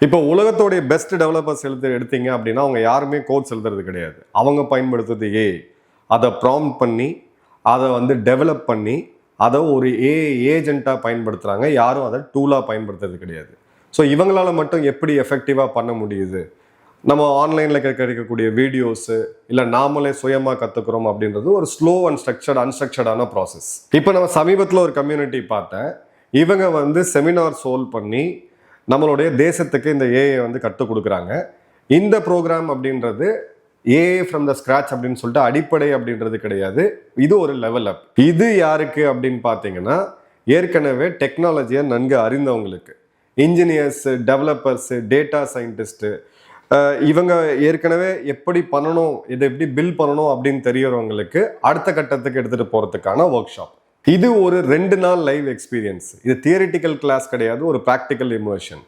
இப்போ உலகத்தோடைய best developers எடுத்தீங்க அப்படின்னா அவங்க யாருமே கோட்ஸ் எழுதுறது கிடையாது. அவங்க பயன்படுத்துறது அதை ப்ராம்ப்ட் பண்ணி அதை டெவலப் பண்ணி அதை ஒரு ஏஜென்ட்டாக பயன்படுத்துகிறாங்க. யாரும் அதை டூலாக பயன்படுத்துறது கிடையாது. ஸோ இவங்களால மட்டும் எப்படி எஃபெக்டிவாக பண்ண முடியுது? நம்ம ஆன்லைனில் கிடைக்கக்கூடிய வீடியோஸு இல்லை நாமளே சுயமாக கற்றுக்குறோம் அப்படின்றது ஒரு ஸ்லோ அண்ட் அன்ஸ்ட்ரக்சர்டான ப்ராசஸ். இப்போ நம்ம சமீபத்தில் ஒரு கம்யூனிட்டி பார்த்தேன். இவங்க செமினார் சோல் பண்ணி நம்மளுடைய தேசத்துக்கு இந்த ஏஐ கற்றுக் கொடுக்குறாங்க. இந்த ப்ரோக்ராம் அப்படின்றது ஏஐ ஃப்ரம் த ஸ்க்ராச் அப்படின்னு சொல்லிட்டு அடிப்படை அப்படின்றது கிடையாது. இது ஒரு லெவல் அப். இது யாருக்கு அப்படின்னு பார்த்தீங்கன்னா ஏற்கனவே டெக்னாலஜியை நன்கு அறிந்தவங்களுக்கு, இன்ஜினியர்ஸு, டெவலப்பர்ஸு, டேட்டா சயின்டிஸ்ட்டு, இவங்க ஏற்கனவே எப்படி பண்ணணும், இதை எப்படி பில் பண்ணணும் அப்படின்னு தெரியறவங்களுக்கு அடுத்த கட்டத்துக்கு எடுத்துகிட்டு போகிறதுக்கான ஒர்க் ஷாப். இது ஒரு 2 நாள் லைவ் எக்ஸ்பீரியன்ஸ். இது தியரிட்டிக்கல் கிளாஸ் கிடையாது, ஒரு ப்ராக்டிக்கல் இமர்ஷன்.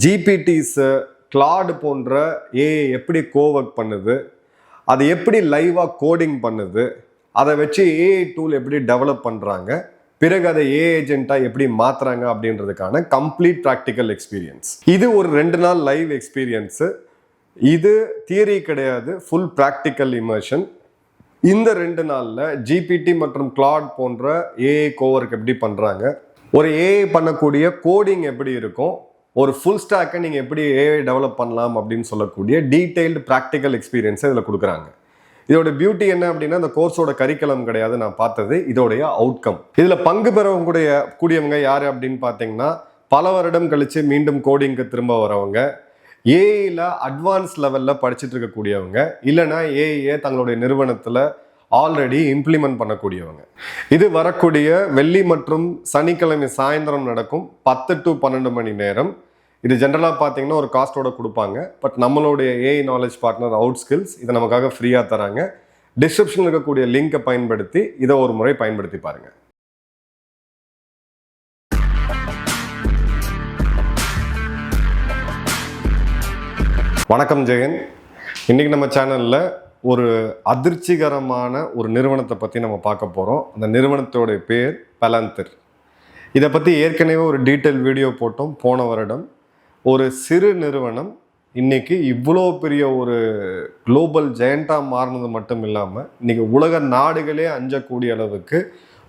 ஜிபிடிஸு, கிளாட் போன்ற ஏஐ எப்படி கோவர்க் பண்ணுது, அது எப்படி லைவாக கோடிங் பண்ணுது, அதை வச்சு ஏஐ டூல் எப்படி டெவலப் பண்ணுறாங்க, பிறகு அதை ஏஐ ஏஜென்ட்டாக எப்படி மாற்றுறாங்க அப்படின்றதுக்கான கம்ப்ளீட் ப்ராக்டிக்கல் எக்ஸ்பீரியன்ஸ். இது ஒரு 2 நாள் லைவ் எக்ஸ்பீரியன்ஸு. இது தியரி கிடையாது, ஃபுல் ப்ராக்டிக்கல் இமர்ஷன். இந்த 2 நாளில் ஜிபிடி மற்றும் கிளாட் போன்ற ஏஐ கோவர்க் எப்படி பண்ணுறாங்க, ஒரு ஏஐ பண்ணக்கூடிய கோடிங் எப்படி இருக்கும், ஒரு ஃபுல் ஸ்டாக்கை நீங்கள் எப்படி ஏஐ டெவலப் பண்ணலாம் அப்படின்னு சொல்லக்கூடிய டீட்டெயில்டு ப்ராக்டிக்கல் எக்ஸ்பீரியன்ஸை இதில் கொடுக்குறாங்க. இதோட பியூட்டி என்ன அப்படின்னா இந்த கோர்ஸோட கரிக்குலம் கிடையாது, நான் பார்த்தது இதோடைய அவுட்கம். இதில் பங்கு பெறக்கூடியவங்க யார் அப்படின்னு பார்த்தீங்கன்னா பல வருடம் கழித்து மீண்டும் கோடிங்க்கு திரும்ப வரவங்க, ஏஐயில் அட்வான்ஸ் லெவலில் படிச்சுட்டு இருக்கக்கூடியவங்க, இல்லைனா ஏஐயை தங்களுடைய நிறுவனத்தில் ஆல்ரெடி இம்ப்ளிமெண்ட் பண்ணக்கூடியவங்க. இது வரக்கூடிய வெள்ளி மற்றும் சனிக்கிழமை சாயந்தரம் நடக்கும் 10 to 12 மணி நேரம். இது ஜென்ரலாக பார்த்தீங்கன்னா ஒரு காஸ்ட்டோட கொடுப்பாங்க. பட் நம்மளுடைய AI knowledge partner out skills இதை நமக்காக ஃப்ரீயாக தராங்க. டிஸ்கிரிப்ஷனில் இருக்கக்கூடிய லிங்கை பயன்படுத்தி இதை ஒரு முறை பயன்படுத்தி பாருங்கள். வணக்கம் ஜெயன். இன்னைக்கு நம்ம சேனலில் ஒரு அதிர்ச்சிகரமான ஒரு நிறுவனத்தை பற்றி நம்ம பார்க்க போகிறோம். அந்த நிறுவனத்தோடைய பேர் பலாந்தர். இதை பற்றி ஏற்கனவே ஒரு டீட்டெயில் வீடியோ போட்டோம் போன வருடம். ஒரு சிறு நிறுவனம் இன்னைக்கு இவ்வளோ பெரிய ஒரு குளோபல் ஜெயண்டாக மாறினது மட்டும் இல்லாமல் இன்னைக்கு உலக நாடுகளே அஞ்சக்கூடிய அளவுக்கு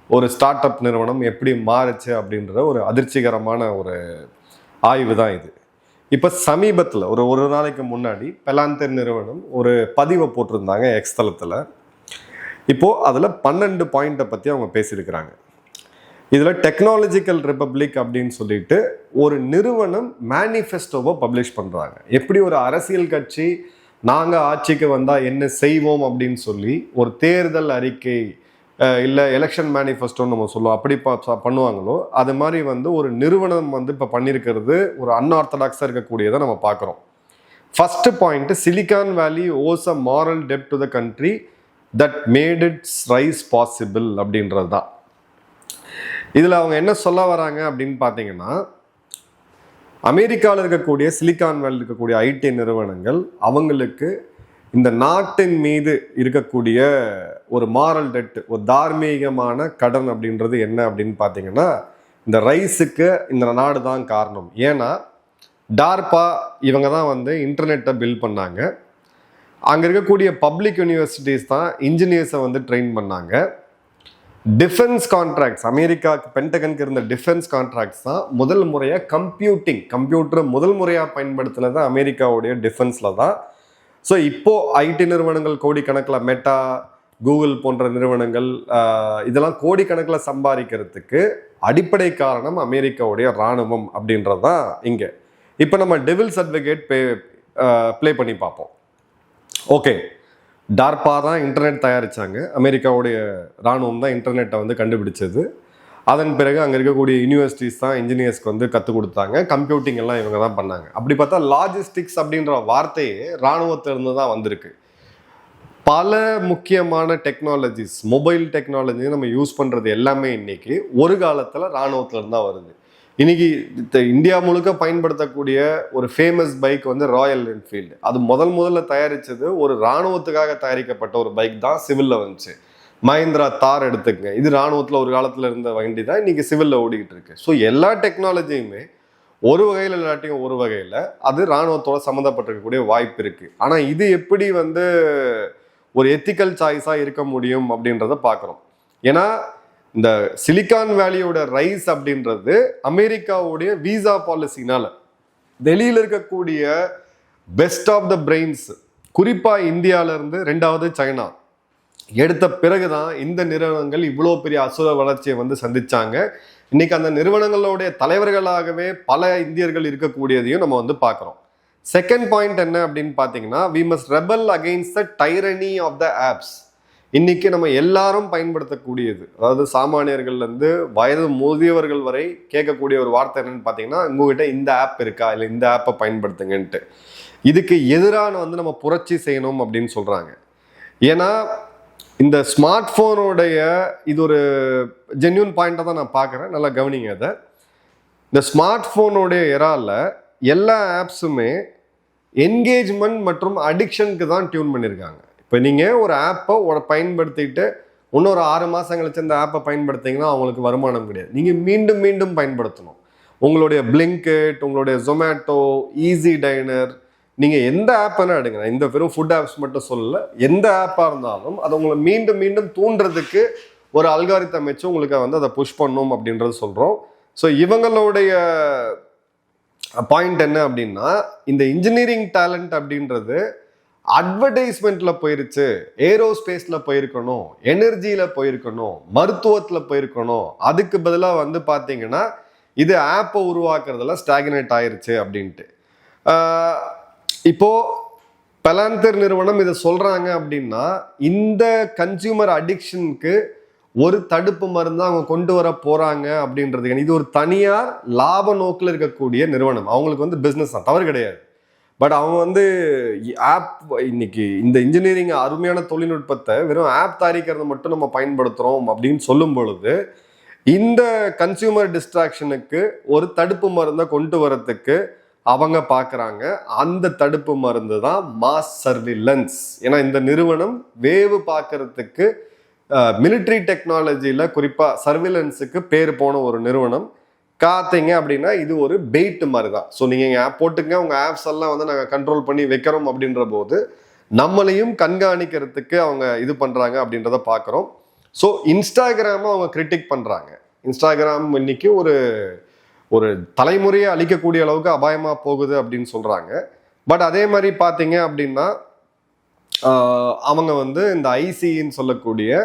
ஒரு ஸ்டார்ட் அப் நிறுவனம் எப்படி மாறுச்சு அப்படின்ற ஒரு அதிர்ச்சிகரமான ஒரு ஆய்வு தான் இது. இப்போ சமீபத்தில் ஒரு நாளைக்கு முன்னாடி பலாந்தர் நிறுவனம் ஒரு பதிவை போட்டிருந்தாங்க எக்ஸ் தளத்தில். இப்போது அதில் 12 பாயிண்ட்டை பற்றி அவங்க பேசியிருக்கிறாங்க. இதில் டெக்னாலஜிக்கல் ரிப்பப்ளிக் அப்படின்னு சொல்லிட்டு ஒரு நிறுவனம் மேனிஃபெஸ்டோவை பப்ளிஷ் பண்ணுறாங்க. எப்படி ஒரு அரசியல் கட்சி நாங்கள் ஆட்சிக்கு வந்தால் என்ன செய்வோம் அப்படின்னு சொல்லி ஒரு தேர்தல் அறிக்கை இல்லை எலெக்ஷன் மேனிஃபெஸ்டோன்னு நம்ம சொல்லுவோம், அப்படி பண்ணுவாங்களோ அது மாதிரி ஒரு நிறுவனம் இப்போ பண்ணியிருக்கிறது ஒரு அன்ஆர்த்தடாக்ஸாக இருக்கக்கூடியதை நம்ம பார்க்குறோம். ஃபஸ்ட்டு பாயிண்ட், சிலிகான் வேலி hose a moral dept to the country that made it's rice possible அப்படின்றது தான். இதில் அவங்க என்ன சொல்ல வராங்க அப்படின்னு பார்த்தீங்கன்னா அமெரிக்காவில் இருக்கக்கூடிய சிலிகான் வேலியில் இருக்கக்கூடிய ஐடி நிறுவனங்கள் அவங்களுக்கு இந்த நாட்டின் மீது இருக்கக்கூடிய ஒரு மாரல் டெட், ஒரு தார்மீகமான கடன் அப்படின்றது என்ன அப்படின்னு பார்த்தீங்கன்னா இந்த ரைஸுக்கு இந்த நாடு தான் காரணம். ஏன்னா டார்பா இவங்க தான் இன்டர்நெட்டை பில்ட் பண்ணாங்க. அங்கே இருக்கக்கூடிய பப்ளிக் யூனிவர்சிட்டிஸ் தான் இன்ஜினியர்ஸை ட்ரெயின் பண்ணாங்க. டிஃபென்ஸ் கான்ட்ராக்ட்ஸ், அமெரிக்காவுக்கு பென்டகனுக்கு இருந்த டிஃபென்ஸ் கான்ட்ராக்ட்ஸ் தான் முதல் முறையாக கம்ப்யூட்டரை முதல் முறையாக பயன்படுத்தினது அமெரிக்காவுடைய டிஃபென்ஸில் தான். ஸோ இப்போது ஐடி நிறுவனங்கள் கோடிக்கணக்கில், மெட்டா, கூகுள் போன்ற நிறுவனங்கள் இதெல்லாம் கோடிக்கணக்கில் சம்பாதிக்கிறதுக்கு அடிப்படை காரணம் அமெரிக்காவுடைய இராணுவம் அப்படின்றது தான் இங்கே. இப்போ நம்ம டெவில்ஸ் அட்வொகேட் ப்ளே பண்ணி பார்ப்போம். ஓகே, டார்பா தான் இன்டர்நெட் தயாரித்தாங்க, அமெரிக்காவுடைய இராணுவம் தான் இன்டர்நெட்டை கண்டுபிடிச்சது. அதன் பிறகு அங்கே இருக்கக்கூடிய யூனிவர்சிட்டிஸ் தான் இன்ஜினியர்ஸ்க்கு கற்றுக் கொடுத்தாங்க. கம்ப்யூட்டிங் எல்லாம் இவங்க தான் பண்ணாங்க. அப்படி பார்த்தா லாஜிஸ்டிக்ஸ் அப்படின்ற வார்த்தையே இராணுவத்திலிருந்து தான் வந்திருக்கு. பல முக்கியமான டெக்னாலஜிஸ், மொபைல் டெக்னாலஜி நம்ம யூஸ் பண்ணுறது எல்லாமே இன்னைக்கு ஒரு காலத்தில் இராணுவத்திலிருந்து தான் வருது. இன்னைக்கு இந்தியா முழுக்க பயன்படுத்தக்கூடிய ஒரு ஃபேமஸ் பைக் ராயல் என்ஃபீல்டு. அது முதல்ல தயாரித்தது ஒரு இராணுவத்துக்காக தயாரிக்கப்பட்ட ஒரு பைக் தான், சிவிலில் வந்துச்சு. மஹிந்திரா தார் எடுத்துக்கங்க, இது இராணுவத்தில் ஒரு காலத்தில் இருந்த வண்டி தான் இன்னைக்கு சிவிலில் ஓடிக்கிட்டு இருக்கு. ஸோ எல்லா டெக்னாலஜியுமே ஒரு வகையில் இல்லாட்டியும் ஒரு வகையில் அது இராணுவத்தோட சம்மந்தப்பட்டிருக்கக்கூடிய வாய்ப்பு இருக்கு. ஆனால் இது எப்படி வந்து ஒரு எத்திக்கல் சாய்ஸாக இருக்க முடியும் அப்படின்றத பார்க்குறோம். ஏன்னா இந்த சிலிகான் வேலியோட ரைஸ் அப்படின்றது அமெரிக்காவுடைய விசா பாலிசினால வெளியில் இருக்கக்கூடிய பெஸ்ட் ஆஃப் த பிரெயின்ஸ், குறிப்பாக இந்தியாவிலேருந்து ரெண்டாவது சைனா எடுத்த பிறகுதான் இந்த நிறுவனங்கள் இவ்வளோ பெரிய அசுர வளர்ச்சியை வந்து சந்திச்சாங்க. இன்னைக்கு அந்த நிறுவனங்களுடைய தலைவர்களாகவே பல இந்தியர்கள் இருக்கக்கூடியதையும் நம்ம வந்து பார்க்குறோம். செகண்ட் பாயிண்ட் என்ன அப்படின்னு பார்த்தீங்கன்னா, we must rebel against the tyranny of the apps. இன்னைக்கு நம்ம எல்லாரும் பயன்படுத்தக்கூடியது, அதாவது சாமானியர்கள்லேருந்து வயது முதியவர்கள் வரை கேட்கக்கூடிய ஒரு வார்த்தை என்னன்னு பார்த்தீங்கன்னா, உங்ககிட்ட இந்த ஆப் இருக்கா, இல்லை இந்த ஆப்பை பயன்படுத்துங்கன்ட்டு. இதுக்கு எதிரான வந்து நம்ம புரட்சி செய்யணும் அப்படின்னு சொல்கிறாங்க. ஏன்னா இந்த ஸ்மார்ட் ஃபோனோடைய இது ஒரு ஜென்யூன் பாயிண்டாக தான் நான் பார்க்குறேன், நல்லா கவனிங்க அதை. இந்த ஸ்மார்ட் ஃபோனோடைய எரால எல்லா ஆப்ஸுமே என்கேஜ்மெண்ட் மற்றும் அடிக்ஷனுக்கு தான் டியூன் பண்ணியிருக்காங்க. இப்போ நீங்கள் ஒரு ஆப்பை பயன்படுத்திட்டு இன்னொரு 6 மாதம் கழிச்சு அந்த ஆப்பை பயன்படுத்திங்கன்னா அவங்களுக்கு வருமானம் கிடையாது. நீங்கள் மீண்டும் மீண்டும் பயன்படுத்தணும். உங்களுடைய பிளிங்கிட், உங்களுடைய ஜொமேட்டோ, ஈஸி டைனர், நீங்கள் எந்த ஆப் வேணால் எடுங்க, இந்த வெறும் ஃபுட் ஆப்ஸ் மட்டும் சொல்லல, எந்த ஆப்பாக இருந்தாலும் அதை உங்களை மீண்டும் மீண்டும் தூண்டுறதுக்கு ஒரு அல்காரிதம் வச்சு உங்களுக்கு வந்து அதை புஷ் பண்ணும் அப்படின்றது சொல்கிறோம். ஸோ இவங்களுடைய பாயிண்ட் என்ன அப்படின்னா, இந்த இன்ஜினியரிங் டேலண்ட் அப்படின்றது அட்வர்டைஸ்மெண்ட்டில் போயிருச்சு, ஏரோஸ்பேஸில் போயிருக்கணும், எனர்ஜியில் போயிருக்கணும், மருத்துவத்தில் போயிருக்கணும். அதுக்கு பதிலாக வந்து பார்த்தீங்கன்னா இது ஆப்பை உருவாக்குறதுல ஸ்டாக்னேட் ஆயிருச்சு அப்படின்ட்டு. இப்போ பலாந்தர் நிறுவனம் இதை சொல்றாங்க அப்படின்னா, இந்த கன்சியூமர் அடிக்ஷனுக்கு ஒரு தடுப்பு மருந்து அவங்க கொண்டு வர போறாங்க அப்படின்றது. இது ஒரு தனியார் லாப நோக்கில் இருக்கக்கூடிய நிறுவனம், அவங்களுக்கு வந்து பிஸ்னஸ் தான், தவறு கிடையாது. பட் அவங்க வந்து ஆப், இன்னைக்கு இந்த இன்ஜினியரிங் அருமையான தொழில்நுட்பத்தை வெறும் ஆப் தயாரிக்கிறது மட்டும் நம்ம பயன்படுத்துறோம் அப்படின்னு சொல்லும் பொழுது, இந்த கன்சியூமர் டிஸ்ட்ராக்ஷனுக்கு ஒரு தடுப்பு மருந்தை கொண்டு வரத்துக்கு அவங்க பார்க்குறாங்க. அந்த தடுப்பு மருந்து தான் மாஸ் சர்விலன்ஸ். ஏன்னா இந்த நிறுவனம் வேவு பார்க்கறதுக்கு மிலிட்ரி டெக்னாலஜியில் குறிப்பாக சர்விலன்ஸுக்கு பேர் போன ஒரு நிறுவனம். காத்தீங்க அப்படின்னா இது ஒரு பெயிட் மாதிரி தான். ஸோ நீங்கள் எங்கள் ஆப் போட்டுங்க, உங்கள் ஆப்ஸ் எல்லாம் வந்து நாங்கள் கண்ட்ரோல் பண்ணி வைக்கிறோம் அப்படின்ற போது நம்மளையும் கண்காணிக்கிறதுக்கு அவங்க இது பண்ணுறாங்க அப்படின்றத பார்க்குறோம். ஸோ இன்ஸ்டாகிராமை அவங்க கிரிட்டிக் பண்ணுறாங்க. இன்ஸ்டாகிராம் இன்னைக்கு ஒரு தலைமுறையை அழிக்கக்கூடிய அளவுக்கு அபாயமாக போகுது அப்படின்னு சொல்கிறாங்க. பட் அதே மாதிரி பார்த்தீங்க அப்படின்னா அவங்க வந்து இந்த ஐசின்னு சொல்லக்கூடிய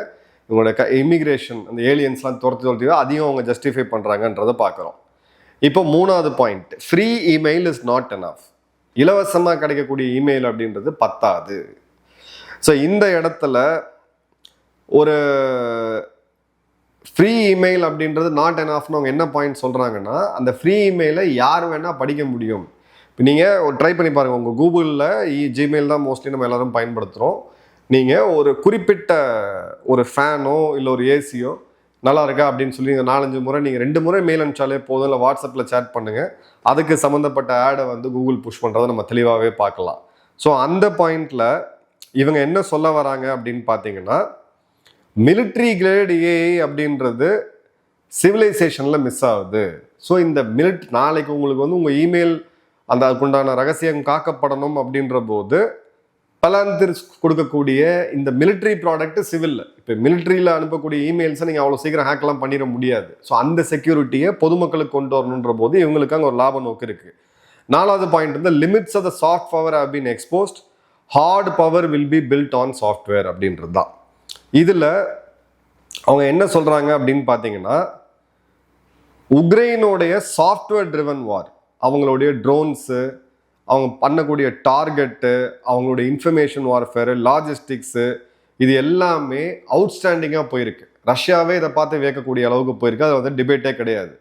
இவங்களோட இமிக்ரேஷன், அந்த ஏலியன்ஸ்லாம் துரத்தி அதையும் அவங்க ஜஸ்டிஃபை பண்ணுறாங்கன்றதை பார்க்குறோம். இப்போ 3வது point, free email is not enough. இலவசமாக கிடைக்கக்கூடிய இமெயில் அப்படின்றது பத்தாது. ஸோ இந்த இடத்துல ஒரு ஃப்ரீ இமெயில் அப்படின்றது நாட் எனஃப்னு அவங்க என்ன பாயிண்ட் சொல்கிறாங்கன்னா, அந்த ஃப்ரீ இமெயிலை யார் வேணால் படிக்க முடியும். இப்போ நீங்கள் ட்ரை பண்ணி பாருங்கள், உங்கள் கூகுளில் ஜிமெயில் தான் மோஸ்ட்லி நம்ம எல்லோரும் பயன்படுத்துகிறோம். நீங்கள் ஒரு குறிப்பிட்ட ஒரு ஃபேனோ இல்லை ஒரு ஏசியோ நல்லா இருக்கா அப்படின்னு சொல்லி 4-5 முறை நீங்கள் 2 முறை மெயில் அனுப்பிச்சாலே போதும், இல்லை வாட்ஸ்அப்பில் சேட் பண்ணுங்கள், அதுக்கு சம்மந்தப்பட்ட ஆடை வந்து கூகுள் புஷ் பண்ணுறதை நம்ம தெளிவாகவே பார்க்கலாம். ஸோ அந்த பாயிண்டில் இவங்க என்ன சொல்ல வராங்க அப்படின்னு பார்த்தீங்கன்னா, மிலிட்ரி கிரேட் ஏஐ அப்படின்றது சிவிலைசேஷனில் மிஸ் ஆகுது. ஸோ இந்த நாளைக்கு உங்களுக்கு வந்து உங்கள் இமெயில் அந்த அதுக்குண்டான ரகசியம் காக்கப்படணும் அப்படின்ற போது பலாந்தர் கொடுக்கக்கூடிய இந்த மிலிட்ரி ப்ராடக்ட் சிவில், இப்போ மிலிட்ரியில் அனுப்பக்கூடிய இமெயில்ஸை நீங்கள் அவ்வளோ சீக்கிரம் ஹேக்லாம் பண்ணிட முடியாது. ஸோ அந்த செக்யூரிட்டியை பொதுமக்களுக்கு கொண்டு வரணுன்ற போது இவங்களுக்கு அங்கே ஒரு லாப நோக்கு இருக்குது. 4வது பாயிண்ட் வந்து limits of the soft power have been exposed, hard power will be built on software அப்படின்றது தான். இதில் அவங்க என்ன சொல்கிறாங்க அப்படின்னு பார்த்தீங்கன்னா, உக்ரைனோடைய சாஃப்ட்வேர் ட்ரிவன் வார், அவங்களுடைய ட்ரோன்ஸு, அவங்க பண்ணக்கூடிய டார்கெட்டு, அவங்களுடைய இன்ஃபர்மேஷன் வார்ஃபேரு, லாஜிஸ்டிக்ஸு, இது எல்லாமே அவுட்ஸ்டாண்டிங்காக போயிருக்கு. ரஷ்யாவே இதை பார்த்து வியக்கக்கூடிய அளவுக்கு போயிருக்கு. அது வந்து டிபேட்டே கிடையாது.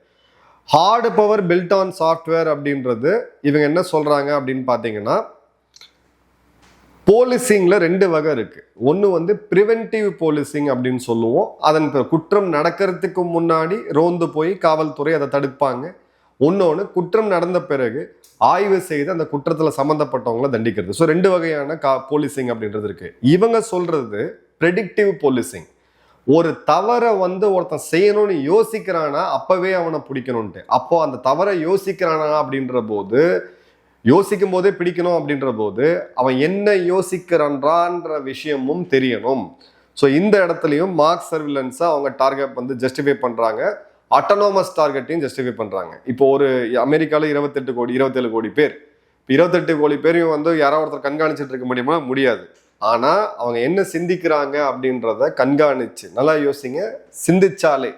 Hard power built on software அப்படின்றது இவங்க என்ன சொல்கிறாங்க அப்படின்னு பார்த்தீங்கன்னா, போலீசிங்கில் 2 வகை இருக்குது. ஒன்று வந்து ப்ரிவென்டிவ் போலீசிங் அப்படின்னு சொல்லுவோம், அதன் குற்றம் நடக்கிறதுக்கு முன்னாடி ரோந்து போய் காவல்துறை அதை தடுப்பாங்க. இன்னொன்று குற்றம் நடந்த பிறகு ஆய்வு செய்து அந்த குற்றத்தில் சம்மந்தப்பட்டவங்களை தண்டிக்கிறது. ஸோ 2 வகையான போலீசிங் அப்படின்றது இருக்குது. இவங்க சொல்கிறது ப்ரெடிக்டிவ் போலீசிங். ஒரு தவறை வந்து ஒருத்தன் செய்யணும்னு யோசிக்கிறானா அப்பவே அவனை பிடிக்கணும்ட்டு. அப்போ அந்த தவறை யோசிக்கிறானா அப்படின்ற போது, யோசிக்கும் போதே பிடிக்கணும் அப்படின்ற போது அவன் என்ன யோசிக்கிறான்ற விஷயமும் தெரியணும். ஸோ இந்த இடத்துலையும் மார்க் சர்விலன்ஸை அவங்க டார்கெட் வந்து ஜஸ்டிஃபை பண்றாங்க, அட்டானமஸ் டார்கெட்டையும் ஜஸ்டிஃபை பண்றாங்க. இப்போ ஒரு அமெரிக்காவில் 27 கோடி பேர், 28 கோடி பேரையும் வந்து யாராவது ஒருத்தர் கண்காணிச்சுட்டு இருக்க முடியுமா? முடியாது. ஆனா அவங்க என்ன சிந்திக்கிறாங்க அப்படின்றத கண்காணிச்சு, நல்லா யோசிங்க, சிந்திச்சாலே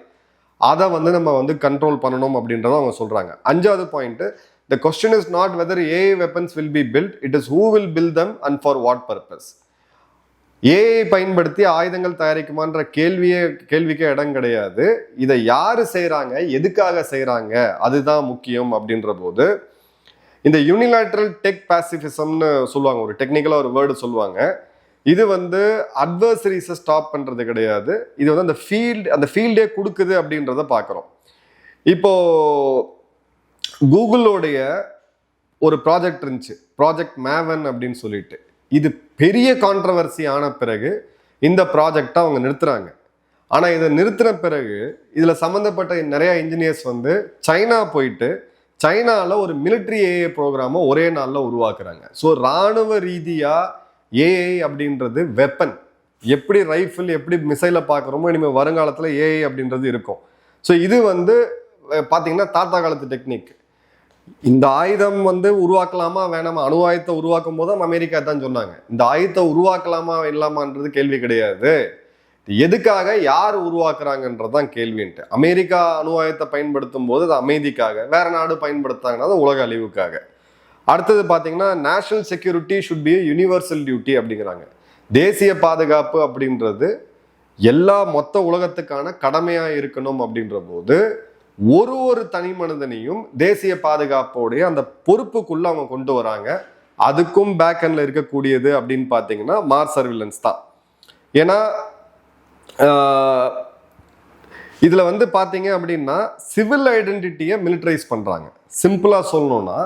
அதை வந்து நம்ம வந்து கண்ட்ரோல் பண்ணணும் அப்படின்றத அவங்க சொல்றாங்க. 5வது point, the question is not whether AI weapons will be built, it is who will build them and for what purpose. AI பயன்படுத்தி ஆயுதங்கள் தயாரிக்குமான்ற கேள்விக்கே இடம் கிடையாது. இதை யாரு செய்யறாங்க, எதுக்காக செய்யறாங்க, அதுதான் முக்கியம். அப்படின்ற போது இந்த யூனிலேட்ரல் டெக் பாசிபிசம்னு சொல்லுவாங்க, ஒரு டெக்னிக்கலா ஒரு வேர்டு சொல்லுவாங்க. இது வந்து அட்வர்சரிஸை ஸ்டாப் பண்றது கிடையாது, இது வந்து அந்த ஃபீல்டே கொடுக்குது அப்படின்றத பார்க்குறோம். இப்போ கூகுளோடைய ஒரு ப்ராஜெக்ட் இருந்துச்சு, ப்ராஜெக்ட் மேவன் அப்படின்னு சொல்லிட்டு. இது பெரிய கான்ட்ரவர்சி ஆன பிறகு இந்த ப்ராஜெக்டை அவங்க நிறுத்துறாங்க. ஆனால் இதை நிறுத்தின பிறகு இதில் சம்மந்தப்பட்ட நிறைய இன்ஜினியர்ஸ் வந்து சைனா போயிட்டு சைனாவில் ஒரு மிலிட்ரி ஏஐ ப்ரோக்ராமை ஒரே நாளில் உருவாக்குறாங்க. ஸோ இராணுவ ரீதியாக ஏஐ அப்படின்றது வெப்பன், எப்படி ரைஃபிள் எப்படி மிசைலை பார்க்குறோமோ இனிமேல் வருங்காலத்தில் ஏஐ அப்படின்றது இருக்கும். ஸோ இது வந்து பார்த்தீங்கன்னா தாத்தா காலத்து டெக்னிக். இந்த ஆயுதம் வந்து உருவாக்கலாமா வேணாமா, அணு ஆயுதத்தை உருவாக்கும் போது அமெரிக்கா தான் சொன்னாங்க, இந்த ஆயுதத்தை உருவாக்கலாமா இல்லாமான்றது கேள்வி கிடையாது, எதுக்காக யார் உருவாக்குறாங்கன்றதுதான் கேள்வின்ட்டு. அமெரிக்கா அணு ஆயுதத்தை பயன்படுத்தும் போது அது அமைதிக்காக, வேற நாடு பயன்படுத்தாங்கன்னா அது உலக அழிவுக்காக. அடுத்தது பார்த்தீங்கன்னா national security should be universal duty அப்படிங்கிறாங்க. தேசிய பாதுகாப்பு அப்படின்றது எல்லா மொத்த உலகத்துக்கான கடமையா இருக்கணும். அப்படின்ற போது ஒரு தனி மனிதனையும் தேசிய பாதுகாப்போடைய அந்த பொறுப்புக்குள்ள அவங்க கொண்டு வராங்க. அதுக்கும் பேக் எண்ட்ல இருக்கக்கூடியது அப்படின்னு பார்த்தீங்கன்னா மார்க் சர்விலன்ஸ் தான். ஏன்னா இதுல வந்து பாத்தீங்க அப்படின்னா சிவில் ஐடென்டிட்டியை மிலிட்டரைஸ் பண்றாங்க. சிம்பிளா சொல்லணும்னா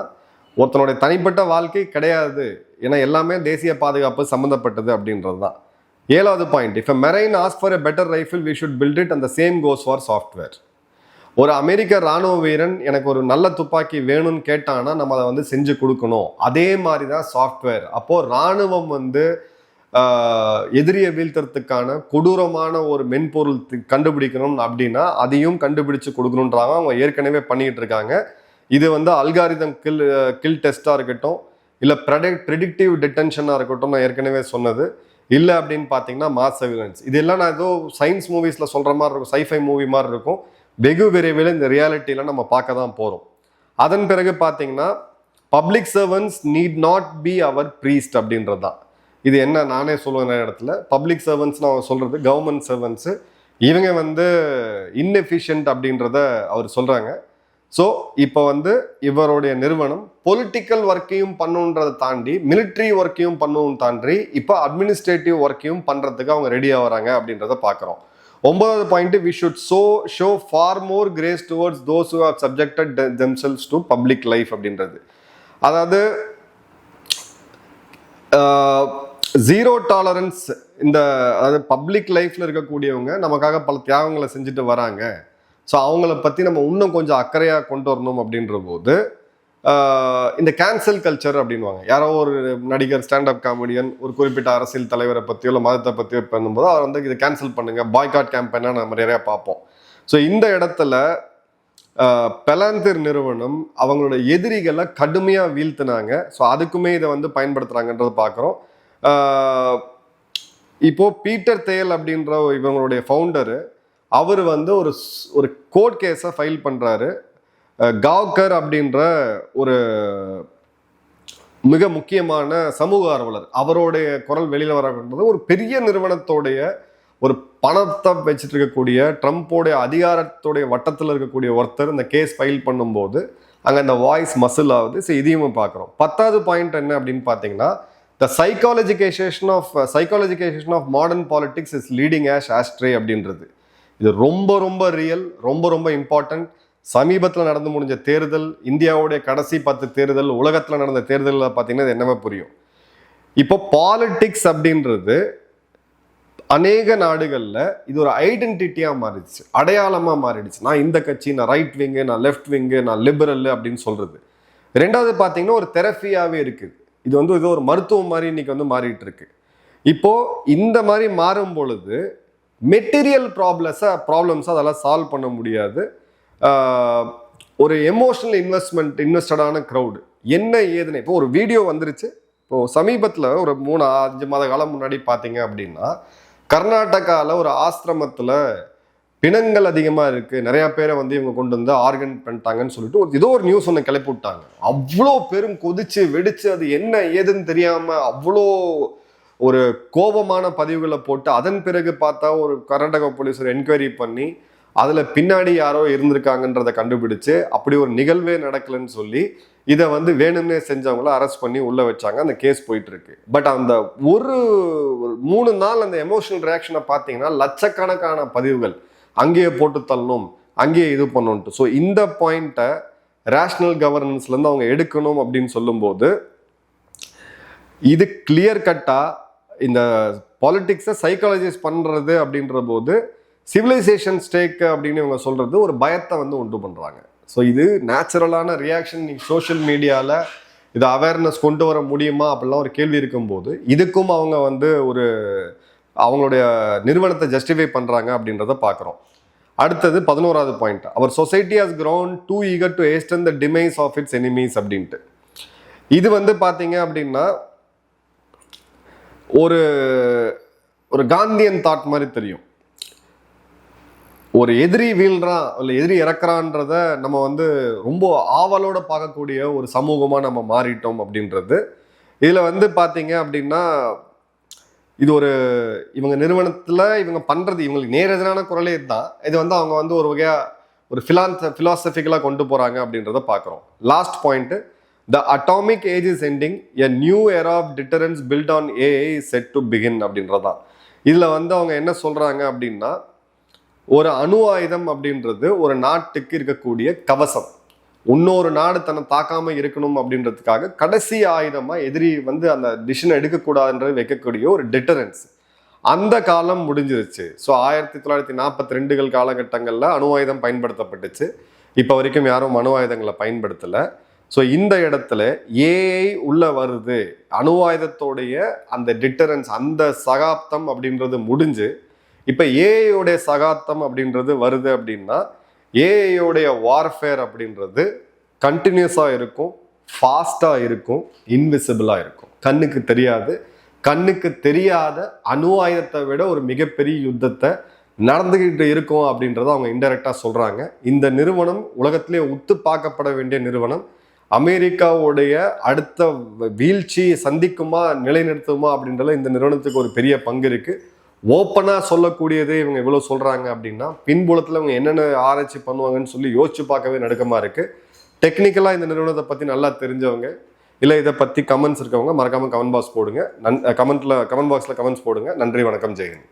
ஒருத்தனுடைய தனிப்பட்ட வாழ்க்கை கிடையாது, ஏன்னா எல்லாமே தேசிய பாதுகாப்பு சம்பந்தப்பட்டது அப்படின்றது தான். 7வது point, if a marine asks for a better rifle we should build it and the same goes for software. ஒரு அமெரிக்க ராணுவ வீரன் எனக்கு ஒரு நல்ல துப்பாக்கி வேணும்னு கேட்டானா நம்ம அதை வந்து செஞ்சு கொடுக்கணும். அதே மாதிரி தான் சாஃப்ட்வேர். அப்போ ராணுவம் வந்து எதிரியை வீழ்த்துறதுக்கான கொடூரமான ஒரு மென்பொருள் கண்டுபிடிக்கணும் அப்படின்னா அதையும் கண்டுபிடிச்சு கொடுக்கணுன்றாங்க. அவங்க ஏற்கனவே பண்ணிட்டு இருக்காங்க. இது வந்து அல்காரிதம் கில் டெஸ்டாக இருக்கட்டும், இல்லை ப்ரெடிக்டிவ் டிடென்ஷனாக இருக்கட்டும், நான் ஏற்கனவே சொன்னது இல்லை அப்படின்னு பார்த்தீங்கன்னா மாஸ் சர்விலன்ஸ். இதெல்லாம் நான் ஏதோ சயின்ஸ் மூவிஸில் சொல்கிற மாதிரி இருக்கும், சைஃபை மூவி மாதிரி இருக்கும். வெகு விரைவில் இந்த ரியாலிட்டியில் நம்ம பார்க்க தான் போகிறோம். அதன் பிறகு பார்த்தீங்கன்னா public servants need not be our priest அப்படின்றது தான். இது என்ன நானே சொல்லுவேன் நிறைய இடத்துல, பப்ளிக் சர்வன்ஸ் நான் சொல்கிறது கவர்மெண்ட் சர்வன்ஸு, இவங்க வந்து இன்எஃபிஷியன்ட் அப்படின்றத அவர் சொல்கிறாங்க. ஸோ இப்போ வந்து இவருடைய நிறுவனம் பொலிட்டிக்கல் ஒர்க்கையும் பண்ணுன்றதை தாண்டி மிலிட்ரி ஒர்க்கையும் பண்ணுவும் தாண்டி இப்போ அட்மினிஸ்ட்ரேட்டிவ் ஒர்க்கையும் பண்ணுறதுக்கு அவங்க ரெடியாக வராங்க அப்படின்றத பார்க்குறோம். 9வது point, we should show far more grace towards those who have subjected themselves to public life அப்படின்றது. அதாவது ஜீரோ டாலரன்ஸ், இந்த அதாவது பப்ளிக் லைஃப்ல இருக்கக்கூடியவங்க நமக்காக பல தியாகங்களை செஞ்சுட்டு வராங்க. ஸோ அவங்கள பற்றி நம்ம இன்னும் கொஞ்சம் அக்கறையாக கொண்டு வரணும் அப்படின்ற போது இந்த கேன்சல் கல்ச்சர் அப்படின்வாங்க. யாரோ ஒரு நடிகர், ஸ்டாண்டப் காமெடியன் ஒரு குறிப்பிட்ட அரசியல் தலைவரை பற்றியோ இல்லை மதத்தை பற்றியோ பண்ணும்போது அவர் வந்து இதை கேன்சல் பண்ணுங்க, பாய்காட் கேம்பெயினாக நம்ம நிறையா பார்ப்போம். ஸோ இந்த இடத்துல பெலாந்திர் நிறுவனம் அவங்களோட எதிரிகளை கடுமையாக வீழ்த்தினாங்க. ஸோ அதுக்குமே இதை வந்து பயன்படுத்துகிறாங்கன்றதை பார்க்குறோம். இப்போ பீட்டர் தேல் அப்படின்ற இவங்களுடைய ஃபவுண்டரு, அவர் வந்து ஒரு கோர்ட் கேஸை ஃபைல் பண்ணுறாரு. காவ்கர் அப்படின்ற ஒரு மிக முக்கியமான சமூக ஆர்வலர், அவருடைய குரல் வெளியில் வரக்கூடியது ஒரு பெரிய நிறுவனத்தோடைய ஒரு பணத்தை வச்சுட்டு இருக்கக்கூடிய ட்ரம்ப்போடைய அதிகாரத்தோடைய வட்டத்தில் இருக்கக்கூடிய ஒருத்தர் இந்த கேஸ் ஃபைல் பண்ணும்போது அங்கே அந்த வாய்ஸ் மசில் ஆகுது. ஸோ இதையும் பார்க்குறோம். 10வது பாயிண்ட் என்ன அப்படின்னு பார்த்தீங்கன்னா, the psychologization of modern politics is leading astray அப்படின்றது. இது ரொம்ப ரொம்ப ரியல், ரொம்ப ரொம்ப இம்பார்ட்டன்ட். சமீபத்தில் நடந்து முடிஞ்ச தேர்தல், இந்தியாவுடைய கடைசி 10 தேர்தல், உலகத்தில் நடந்த தேர்தலில் பார்த்தீங்கன்னா இது என்னமே புரியும். இப்போ பாலிடிக்ஸ் அப்படின்றது அநேக நாடுகள்ல இது ஒரு ஐடென்டிட்டியா மாறிடுச்சு, அடையாளமா மாறிடுச்சு. நான் இந்த கட்சி, நான் ரைட் விங்கு, நான் லெஃப்ட் விங்கு, நான் லிபரல் அப்படின்னு சொல்றது. ரெண்டாவது பார்த்தீங்கன்னா ஒரு தெரப்பியாவே இருக்குது. இது வந்து இது ஒரு மருத்துவம் மாதிரி இன்னைக்கு வந்து மாறிட்டு இருக்கு. இப்போ இந்த மாதிரி மாறும் பொழுது மெட்டீரியல் ப்ராப்ளம்ஸ் அதெல்லாம் சால்வ் பண்ண முடியாது. ஒரு எமோஷனல் இன்வெஸ்டடான க்ரௌடு என்ன ஏதுன்னு இப்போ ஒரு வீடியோ வந்துருச்சு. இப்போ சமீபத்தில் ஒரு 3-5 மாத காலம் முன்னாடி பார்த்தீங்க அப்படின்னா கர்நாடகாவில் ஒரு ஆசிரமத்தில் பிணங்கள் அதிகமாக இருக்குது, நிறையா பேரை வந்து இவங்க கொண்டு வந்து ஆர்கன் பண்ணிட்டாங்கன்னு சொல்லிட்டு ஏதோ ஒரு நியூஸ் ஒன்று கிளப்பி விட்டாங்க. அவ்வளோ பேரும் கொதிச்சு வெடிச்சு அது என்ன ஏதுன்னு தெரியாமல் அவ்வளோ ஒரு கோபமான பதிவுகளை போட்டு அதன் பிறகு பார்த்தா ஒரு கர்நாடகா போலீஸ் ஒரு என்கொயரி பண்ணி அதில் பின்னாடி யாரோ இருந்திருக்காங்கன்றதை கண்டுபிடிச்சு அப்படி ஒரு நிகழ்வே நடக்கலன்னு சொல்லி இதை வந்து வேணும்னே செஞ்சவங்கள அரெஸ்ட் பண்ணி உள்ள வச்சாங்க. அந்த கேஸ் போயிட்டு இருக்கு. பட் அந்த ஒரு 3 நாள் அந்த எமோஷனல் ரியாக்ஷனை பார்த்தீங்கன்னா லட்சக்கணக்கான பதிவுகள் அங்கேயே போட்டு தள்ளணும், அங்கேயே இது பண்ணணும்ட்டு. ஸோ இந்த பாயிண்ட்டை ரேஷனல் கவர்னன்ஸ்லேருந்து அவங்க எடுக்கணும் அப்படின்னு சொல்லும்போது இது கிளியர் கட்டா இந்த பாலிடிக்ஸை சைக்காலஜைஸ் பண்றது அப்படின்ற போது சிவிலைசேஷன் ஸ்டேக் அப்படின்னு இவங்க சொல்றது ஒரு பயத்தை வந்து உண்டு பண்றாங்க. ஸோ இது நேச்சுரலான ரியாக்ஷன். சோஷியல் மீடியாவில் இது அவேர்னஸ் கொண்டு வர முடியுமா அப்படிலாம் ஒரு கேள்வி இருக்கும்போது இதுக்கும் அவங்க வந்து ஒரு அவங்களுடைய நிறுவனத்தை ஜஸ்டிஃபை பண்றாங்க அப்படின்றத பார்க்குறோம். அடுத்தது 11வது பாயிண்ட், அவர் society has ground too eager to hasten the demise of its enemies அப்படின்ட்டு. இது வந்து பார்த்தீங்க அப்படின்னா ஒரு ஒரு காந்தியன் தாட் மாதிரி தெரியும். ஒரு எதிரி வீழ்றான் இல்லை எதிரி இறக்குறான்றத நம்ம வந்து ரொம்ப ஆவலோட பார்க்கக்கூடிய ஒரு சமூகமாக நம்ம மாறிட்டோம் அப்படின்றது. இதில் வந்து பார்த்தீங்க அப்படின்னா இது ஒரு இவங்க நிறுவனத்தில் இவங்க பண்ணுறது இவங்களுக்கு நேர் எதிரான குரலே தான். இது வந்து அவங்க வந்து ஒரு வகையாக ஒரு ஃபிலாசபிக்கலாக கொண்டு போகிறாங்க அப்படின்றத பார்க்குறோம். Last point, the atomic age is ending, a new era of deterrence built on AI is set to begin அப்படின்றதான். இதில் வந்து அவங்க என்ன சொல்கிறாங்க அப்படின்னா ஒரு அணு ஆயுதம் அப்படின்றது ஒரு நாட்டுக்கு இருக்கக்கூடிய கவசம். இன்னொரு நாடு தன்னை தாக்காமல் இருக்கணும் அப்படின்றதுக்காக கடைசி ஆயுதமாக எதிரி வந்து அந்த டிசிஷனை எடுக்கக்கூடாதுன்றது வைக்கக்கூடிய ஒரு டிட்டரன்ஸ். அந்த காலம் முடிஞ்சிருச்சு. ஸோ 1942 காலகட்டங்களில் அணு ஆயுதம் பயன்படுத்தப்பட்டுச்சு. இப்போ வரைக்கும் யாரும் அணு ஆயுதங்களை பயன்படுத்தலை. ஸோ இந்த இடத்துல ஏஐ உள்ள வருது, அணு ஆயுதத்தோடைய அந்த டிட்டரன்ஸ் அந்த சகாப்தம் அப்படின்றது முடிஞ்சு இப்போ ஏஐயோடைய சகாப்தம் அப்படின்றது வருது அப்படின்னா ஏஐயோடைய வார்ஃபேர் அப்படின்றது கண்டினியூஸாக இருக்கும், ஃபாஸ்டாக இருக்கும், இன்விசிபிளாக இருக்கும், கண்ணுக்கு தெரியாது. கண்ணுக்கு தெரியாத அணு ஆயுதத்தை விட ஒரு மிகப்பெரிய யுத்தத்தை நடந்துகிட்டு இருக்கும் அப்படின்றத அவங்க இன்டெரக்டாக சொல்கிறாங்க. இந்த நிறுவனம் உலகத்திலே உத்து பார்க்கப்பட வேண்டிய நிறுவனம். அமெரிக்காவுடைய அடுத்த வீழ்ச்சி சந்திக்குமா நிலைநிறுத்துமா அப்படின்றத இந்த நிறுவனத்துக்கு ஒரு பெரிய பங்கு இருக்குது. ஓப்பனாக சொல்லக்கூடியதே இவங்க இவ்வளோ சொல்கிறாங்க அப்படின்னா பின்புலத்தில் இவங்க என்னென்ன ஆராய்ச்சி பண்ணுவாங்கன்னு சொல்லி யோசிச்சு பார்க்கவே நடுக்கமாக இருக்குது. டெக்னிக்கலாக இந்த நிறுவனத்தை பற்றி நல்லா தெரிஞ்சவங்க இல்லை இதை பற்றி கமெண்ட்ஸ் இருக்கவங்க மறக்காமல் கமெண்ட் பாக்ஸ் போடுங்க. கமெண்ட் பாக்ஸில் கமெண்ட்ஸ் போடுங்க. நன்றி, வணக்கம், ஜெயன்.